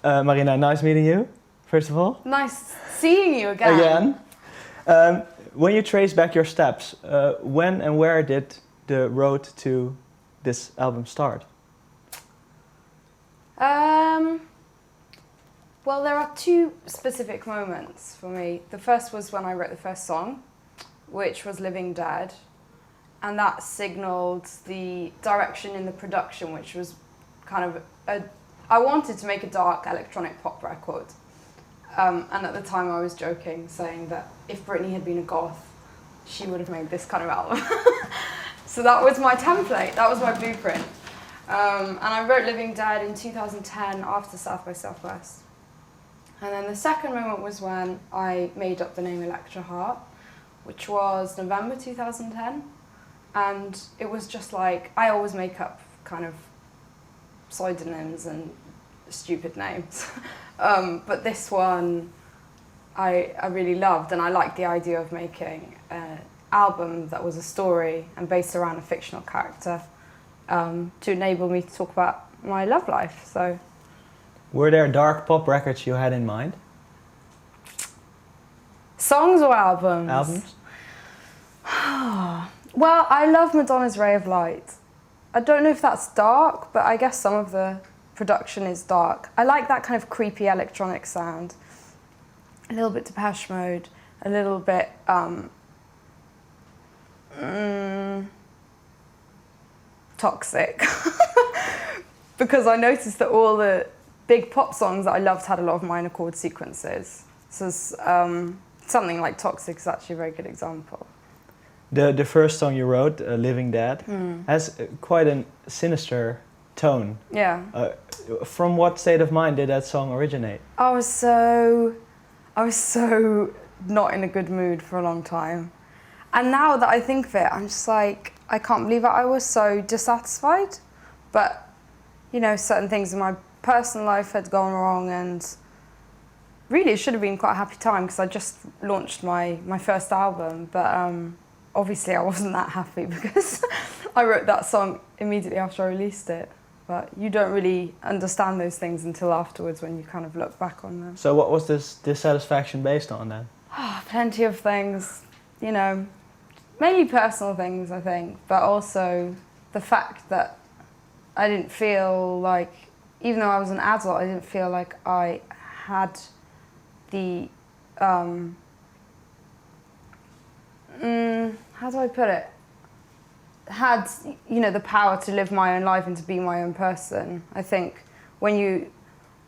Marina, nice meeting you, first of all. Nice seeing you again. When you trace back your steps, when and where did the road to this album start? Well, there are two specific moments for me. The first was when I wrote the first song, which was Living Dead, and that signaled the direction in the production, which was kind of I wanted to make a dark electronic pop record. And at the time I was joking, saying that if Britney had been a goth, she would have made this kind of album. So that was my template, that was my blueprint. And I wrote Living Dead in 2010 after South by Southwest. And then the second moment was when I made up the name Electra Heart, which was November 2010. And it was just like, I always make up kind of pseudonyms and stupid names. But this one I really loved, and I liked the idea of making an album that was a story and based around a fictional character to enable me to talk about my love life. So, were there dark pop records you had in mind? Songs or albums? Albums? Well, I love Madonna's Ray of Light. I don't know if that's dark, but I guess some of the production is dark. I like that kind of creepy electronic sound. A little bit Depeche Mode, a little bit Toxic. Because I noticed that all the big pop songs that I loved had a lot of minor chord sequences. So something like Toxic is actually a very good example. The first song you wrote, Living Dead, has quite a sinister tone. Yeah. From what state of mind did that song originate? I was so not in a good mood for a long time. And now that I think of it, I'm just like, I can't believe it. I was so dissatisfied. But, you know, certain things in my personal life had gone wrong, and really it should have been quite a happy time because I just launched my first album. But obviously I wasn't that happy because I wrote that song immediately after I released it. But you don't really understand those things until afterwards when you kind of look back on them. So what was this dissatisfaction based on then? Plenty of things, you know, mainly personal things, I think, but also the fact that I didn't feel like, even though I was an adult, I didn't feel like I had the, how do I put it? Had, you know, the power to live my own life and to be my own person. I think when you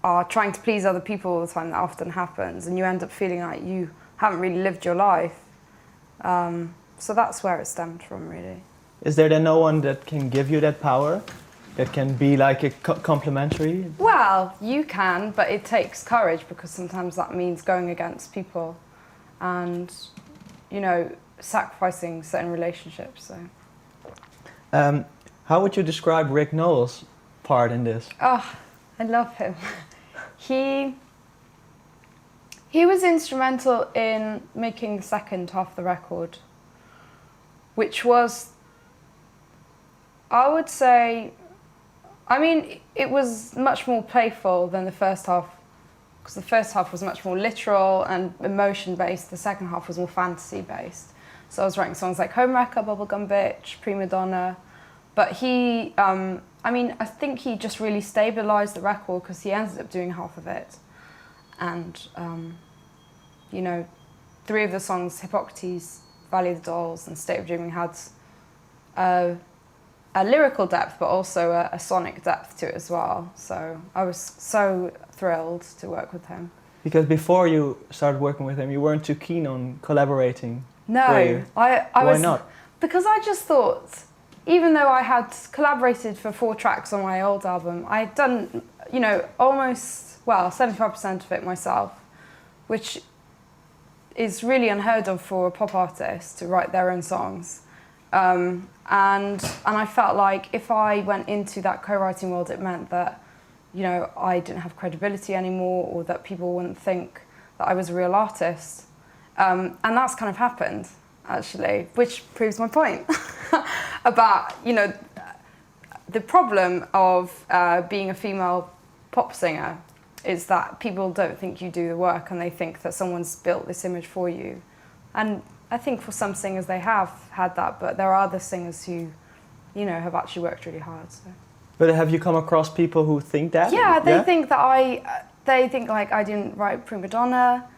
are trying to please other people all the time, that often happens, and you end up feeling like you haven't really lived your life. So that's where it stemmed from, really. Is there then no one that can give you that power? That can be like a complementary? Well, you can, but it takes courage because sometimes that means going against people and, you know, sacrificing certain relationships. So. How would you describe Rick Knowles' part in this? Oh, I love him. He was instrumental in making the second half of the record, which was, I would say, I mean, it was much more playful than the first half, because the first half was much more literal and emotion-based. The second half was more fantasy-based. So I was writing songs like Homewrecker, Bubblegum Bitch, Prima Donna. But he, I mean, I think he just really stabilized the record because he ended up doing half of it. And, you know, 3 of the songs, Hippocrates, Valley of the Dolls, and State of Dreaming, had a lyrical depth, but also a sonic depth to it as well. So I was so thrilled to work with him. Because before you started working with him, you weren't too keen on collaborating. No, I Why was not? Because I just thought, even though I had collaborated for 4 tracks on my old album, I had done, you know, almost, well, 75% of it myself, which is really unheard of for a pop artist to write their own songs. And I felt like if I went into that co-writing world, it meant that, you know, I didn't have credibility anymore, or that people wouldn't think that I was a real artist. And that's kind of happened, actually, which proves my point about, you know, the problem of being a female pop singer is that people don't think you do the work, and they think that someone's built this image for you. And I think for some singers they have had that, but there are other singers who, you know, have actually worked really hard. So. But have you come across people who think that? Yeah, they think that they think like I didn't write Prima Donna.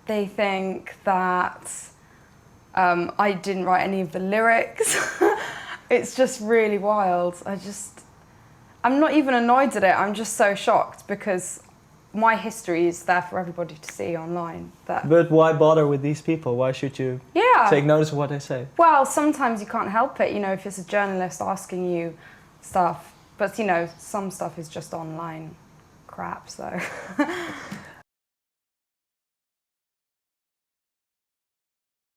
They think that I didn't write any of the lyrics. It's just really wild. I'm not even annoyed at it. I'm just so shocked because my history is there for everybody to see online. But why bother with these people? Why should you take notice of what they say? Well, sometimes you can't help it, you know, if it's a journalist asking you stuff. But, you know, some stuff is just online crap, so...